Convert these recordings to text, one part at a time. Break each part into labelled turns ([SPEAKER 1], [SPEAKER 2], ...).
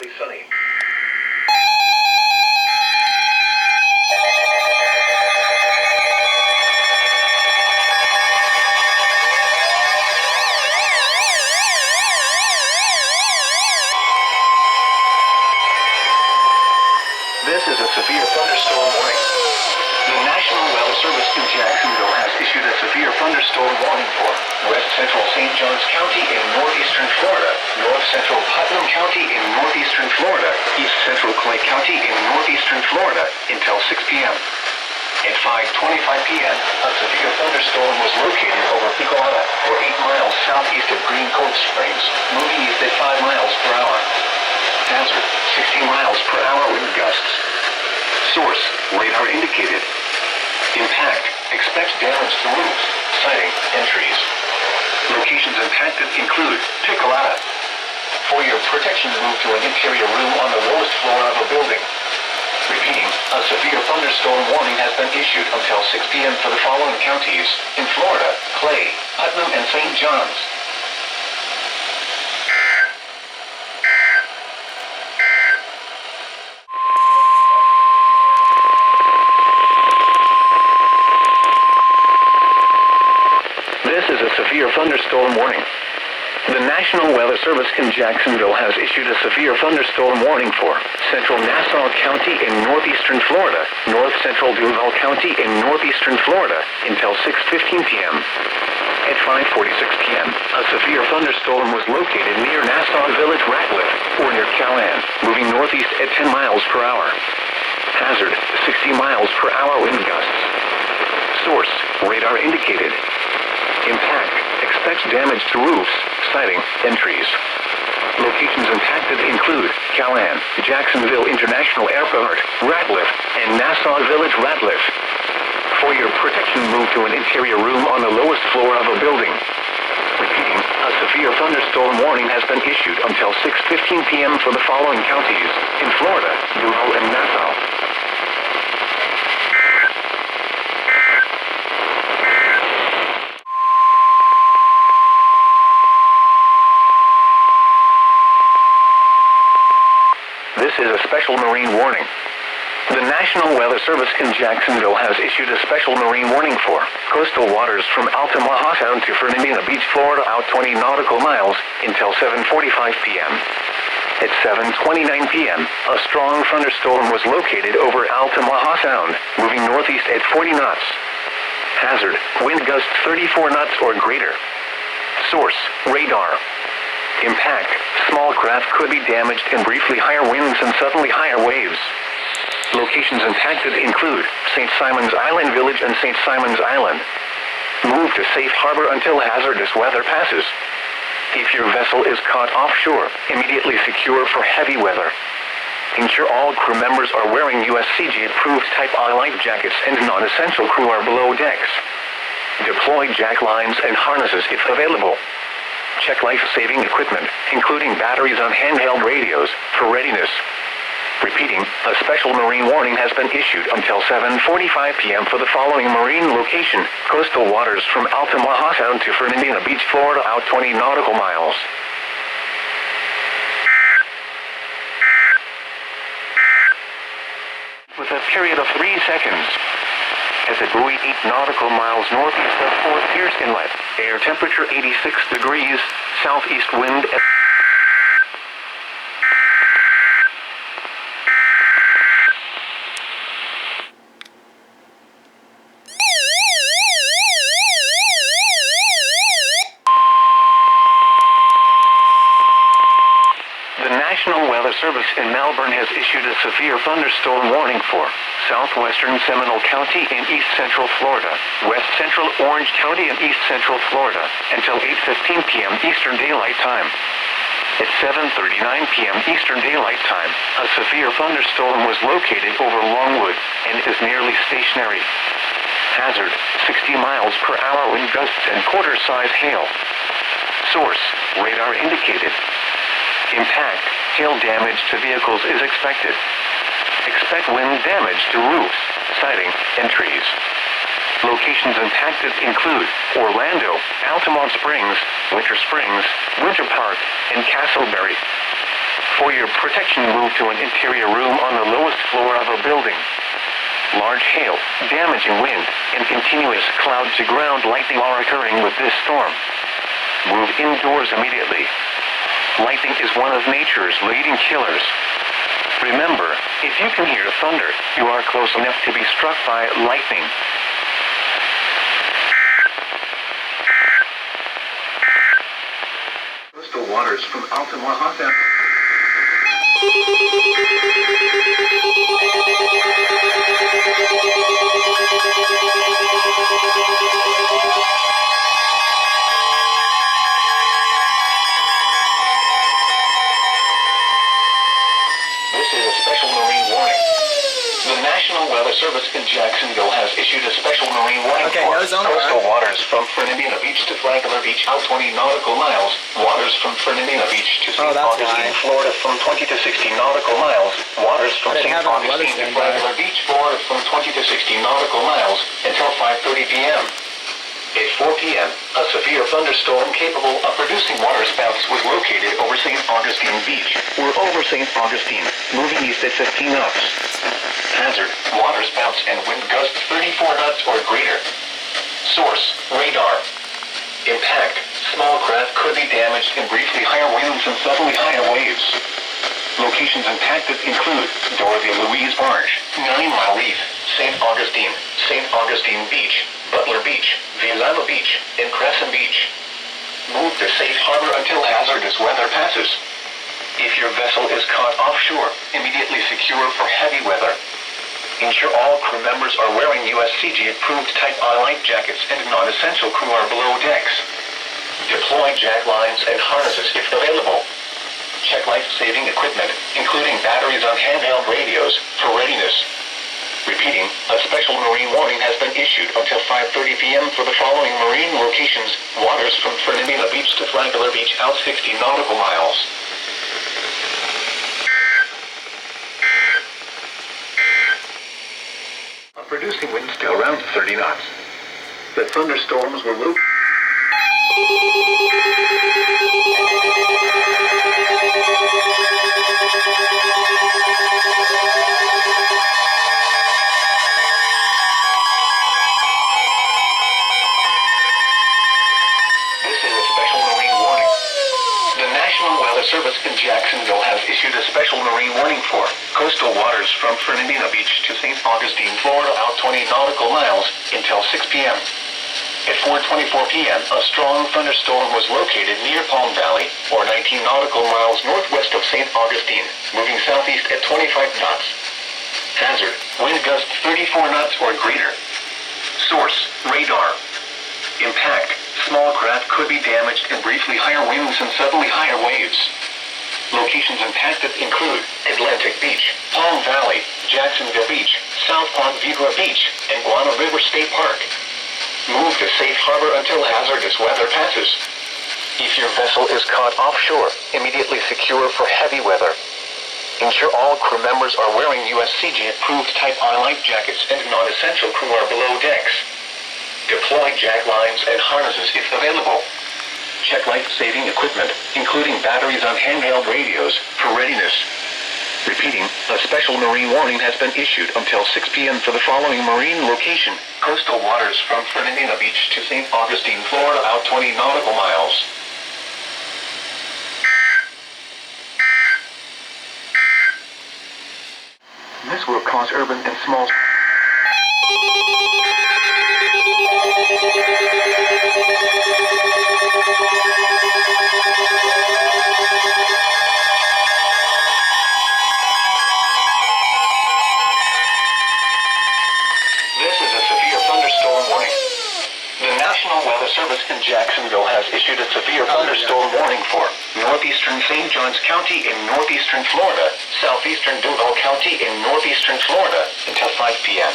[SPEAKER 1] mostly sunny. This is a severe thunderstorm warning. The National Weather Service in Jacksonville has issued a severe thunderstorm warning for West Central St. Johns County in northeastern Florida, North Central Putnam County in northeastern Florida, East Central Clay County in northeastern Florida until 6 p.m. At 5:25 p.m., a severe thunderstorm was located over Picolata, or 8 miles southeast of Green Cove Springs, moving east at 5 miles per hour. Hazard, 60 miles per hour wind gusts. Source, radar indicated. Impact, expect damage to roofs, siding, and trees. Locations impacted include Picolata. For your protection, move to an interior room on the lowest floor of a building. Repeating, a severe thunderstorm warning has been issued until 6 p.m. for the following counties in Florida: Clay, Putnam, and St. Johns. This is a severe thunderstorm warning. The National Weather Service in Jacksonville has issued a severe thunderstorm warning for Central Nassau County in northeastern Florida, North Central Duval County in northeastern Florida until 6:15 p.m. At 5:46 p.m., a severe thunderstorm was located near Nassau Village Ratcliffe, or near Callahan, moving northeast at 10 miles per hour. Hazard, 60 miles per hour wind gusts. Source, radar indicated. Impact, expects damage to roofs, siding, and trees. Locations impacted include Callahan, Jacksonville International Airport, Ratcliffe, and Nassau Village Ratcliffe. For your protection, move to an interior room on the lowest floor of a building. Repeating, a severe thunderstorm warning has been issued until 6:15 p.m. for the following counties in Florida: Duval and Nassau. This is a special marine warning. The National Weather Service in Jacksonville has issued a special marine warning for coastal waters from Altamaha Sound to Fernandina Beach, Florida, out 20 nautical miles until 7:45 p.m. At 7:29 p.m., a strong thunderstorm was located over Altamaha Sound, moving northeast at 40 knots. Hazard, wind gusts 34 knots or greater. Source, radar. Impact, small craft could be damaged and briefly higher winds and suddenly higher waves. Locations impacted include St. Simon's Island Village and St. Simon's Island. Move to safe harbor until hazardous weather passes. If your vessel is caught offshore, immediately secure for heavy weather. Ensure all crew members are wearing USCG-approved Type I life jackets and non-essential crew are below decks. Deploy jack lines and harnesses if available. Check life-saving equipment, including batteries on handheld radios, for readiness. Repeating, a special marine warning has been issued until 7:45 p.m. for the following marine location: coastal waters from Altamaha Sound to Fernandina Beach, Florida, out 20 nautical miles. With a period of 3 seconds. At the buoy 8 nautical miles northeast of Fort Pierce Inlet, air temperature 86 degrees, southeast wind at The National Weather Service in Melbourne has issued a severe thunderstorm warning for southwestern Seminole County in east central Florida, west central Orange County in east central Florida, until 8:15 p.m. Eastern Daylight Time. At 7:39 p.m. Eastern Daylight Time, a severe thunderstorm was located over Longwood and is nearly stationary. Hazard, 60 miles per hour wind gusts and quarter-size hail. Source, radar indicated. Impact, hail damage to vehicles is expected. Expect wind damage to roofs, siding, and trees. Locations impacted include Orlando, Altamont Springs, Winter Park, and Castleberry. For your protection, move to an interior room on the lowest floor of a building. Large hail, damaging wind, and continuous cloud-to-ground lightning are occurring with this storm. Move indoors immediately. Lightning is one of nature's leading killers. Remember, if you can hear thunder, you are close enough to be struck by lightning. Coastal waters from Altamahata. The National Weather Service in Jacksonville has issued a special marine warning for coastal waters from Fernandina Beach to Flagler Beach out 20 nautical miles. Waters from Fernandina Beach to St. Augustine, Florida from 20 to 60 nautical miles. Waters from St. Augustine to Flagler Beach, Florida from 20 to 60 nautical miles until 5:30 p.m. At 4 p.m., a severe thunderstorm capable of producing waterspouts was located over St. Augustine Beach. We're over St. Augustine, moving east at 15 knots. Hazard, waterspouts and wind gusts 34 knots or greater. Source, radar. Impact, small craft could be damaged in briefly higher winds and suddenly higher waves. Locations impacted include Dorothy Louise Barge, 9 Mile Reef, St. Augustine Beach, Butler Beach, Villalba Beach, and Crescent Beach. Move to safe harbor until hazardous weather passes. If your vessel is caught offshore, immediately secure for heavy weather. Ensure all crew members are wearing USCG-approved Type I life jackets and non-essential crew are below decks. Deploy jack lines and harnesses if available. Check life-saving equipment, including batteries on handheld radios, for readiness. Repeating, a special marine warning has been issued until 5:30 p.m. for the following marine locations. Waters from Fernandina Beach to Flagler Beach out 60 nautical miles. Producing winds to around 30 knots. The thunderstorms were low. Service in Jacksonville has issued a special marine warning for coastal waters from Fernandina Beach to St. Augustine, Florida out 20 nautical miles until 6 p.m. At 4:24 p.m., a strong thunderstorm was located near Palm Valley, or 19 nautical miles northwest of St. Augustine, moving southeast at 25 knots. Hazard, wind gusts 34 knots or greater. Source, radar. Impact, small craft could be damaged in briefly higher winds and suddenly higher waves. Locations impacted include Atlantic Beach, Palm Valley, Jacksonville Beach, South Ponte Vedra Beach, and Guana River State Park. Move to safe harbor until hazardous weather passes. If your vessel is caught offshore, immediately secure for heavy weather. Ensure all crew members are wearing USCG-approved Type I life jackets and non-essential crew are below decks. Deploy jack lines and harnesses if available. Check life-saving equipment, including batteries on handheld radios, for readiness. Repeating, a special marine warning has been issued until 6 p.m. for the following marine location. Coastal waters from Fernandina Beach to St. Augustine, Florida out 20 nautical miles. This will cause urban and small... Service in Jacksonville has issued a severe thunderstorm warning for northeastern St. Johns County in northeastern Florida, southeastern Duval County in northeastern Florida until 5 p.m.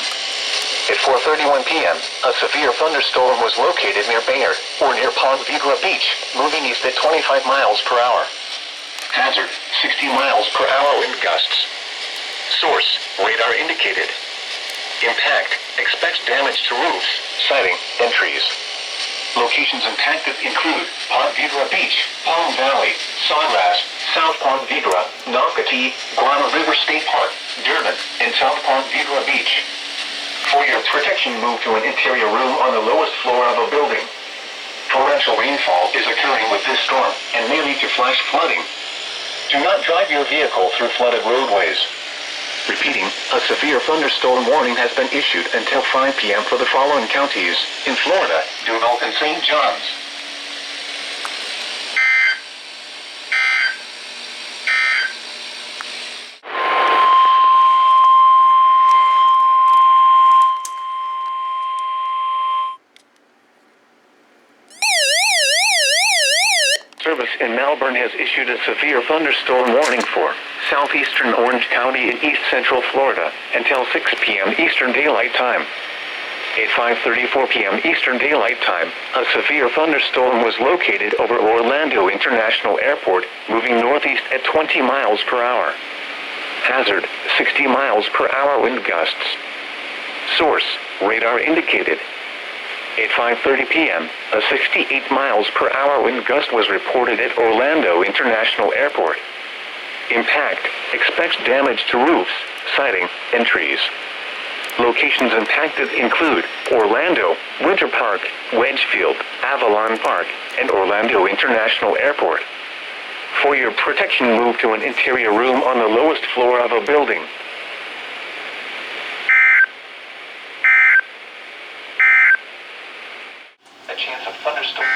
[SPEAKER 1] At 4:31 p.m., a severe thunderstorm was located near Bayard or near Ponte Vedra Beach, moving east at 25 miles per hour. Hazard, 60 miles per hour wind gusts. Source, radar indicated. Impact, expects damage to roofs, siding, and trees. Locations impacted include Ponte Vedra Beach, Palm Valley, Sawgrass, South Ponte Vedra, Nocatee, Guana River State Park, Durban, and South Ponte Vedra Beach. For your protection, move to an interior room on the lowest floor of a building. Torrential rainfall is occurring with this storm and may lead to flash flooding. Do not drive your vehicle through flooded roadways. Repeating, a severe thunderstorm warning has been issued until 5 p.m. for the following counties in Florida: Duval and St. John's. Service in Melbourne has issued a severe thunderstorm warning for southeastern Orange County in east central Florida until 6 p.m. Eastern Daylight Time. At 5:34 p.m. Eastern Daylight Time, a severe thunderstorm was located over Orlando International Airport, moving northeast at 20 miles per hour. Hazard, 60 miles per hour wind gusts. Source, radar indicated. At 5:30 p.m., a 68 miles per hour wind gust was reported at Orlando International Airport. Impact, expects damage to roofs, siding, and trees. Locations impacted include Orlando, Winter Park, Wedgefield, Avalon Park, and Orlando International Airport. For your protection, move to an interior room on the lowest floor of a building. A chance of thunderstorm.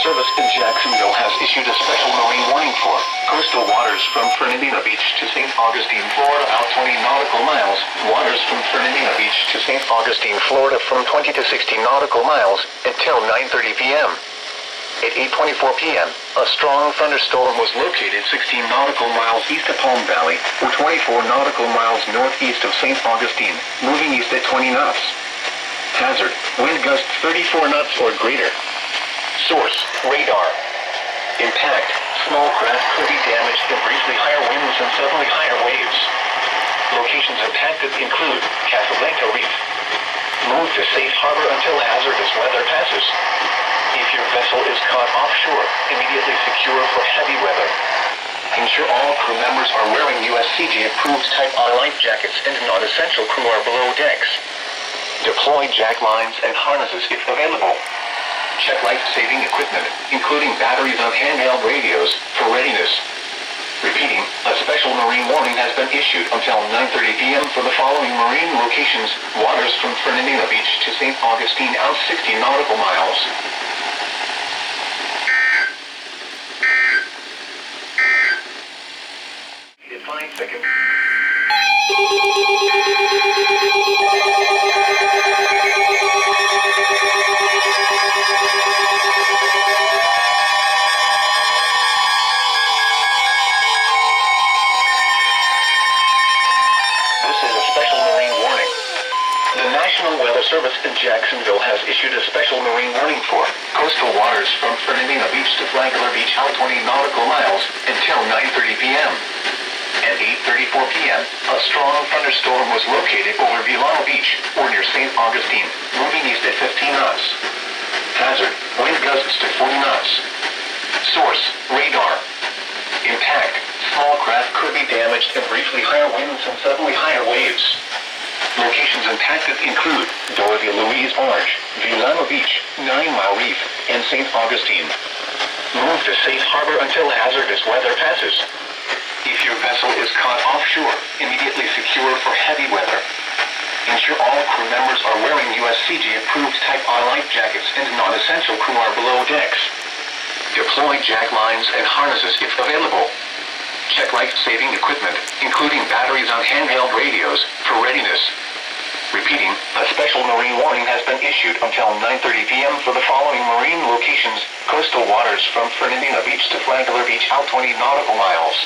[SPEAKER 1] Service in Jacksonville has issued a special marine warning for coastal waters from Fernandina Beach to St. Augustine, Florida, out 20 nautical miles. Waters from Fernandina Beach to St. Augustine, Florida, from 20 to 60 nautical miles until 9:30 p.m. At 8:24 p.m., a strong thunderstorm was located 16 nautical miles east of Palm Valley, or 24 nautical miles northeast of St. Augustine, moving east at 20 knots. Hazard, wind gusts 34 knots or greater. Source, radar. Impact, small craft could be damaged in briefly higher winds and suddenly higher waves. Locations impacted include Casablanca Reef. Move to safe harbor until hazardous weather passes. If your vessel is caught offshore, immediately secure for heavy weather. Ensure all crew members are wearing USCG-approved Type R life jackets and non-essential crew are below decks. Deploy jack lines and harnesses if available. Check life-saving equipment, including batteries on handheld radios, for readiness. Repeating, a special marine warning has been issued until 9:30 p.m. for the following marine locations: waters from Fernandina Beach to St. Augustine, out 60 nautical miles. In 5 seconds. Service in Jacksonville has issued a special marine warning for coastal waters from Fernandina Beach to Flagler Beach, out 20 nautical miles until 9:30 p.m. At 8:34 p.m., a strong thunderstorm was located over Villano Beach, or near St. Augustine, moving east at 15 knots. Hazard, wind gusts to 40 knots. Source, radar. Impact, small craft could be damaged in briefly higher winds and suddenly higher waves. Locations impacted include Dorothea Louise Orange, Villano Beach, 9 Mile Reef, and St. Augustine. Move to safe harbor until hazardous weather passes. If your vessel is caught offshore, immediately secure for heavy weather. Ensure all crew members are wearing USCG-approved Type R life jackets and non-essential crew are below decks. Deploy jack lines and harnesses if available. Check life-saving equipment, including batteries on handheld radios, for readiness. Repeating, a special marine warning has been issued until 9:30 p.m. for the following marine locations: coastal waters from Fernandina Beach to Flagler Beach, out 20 nautical miles.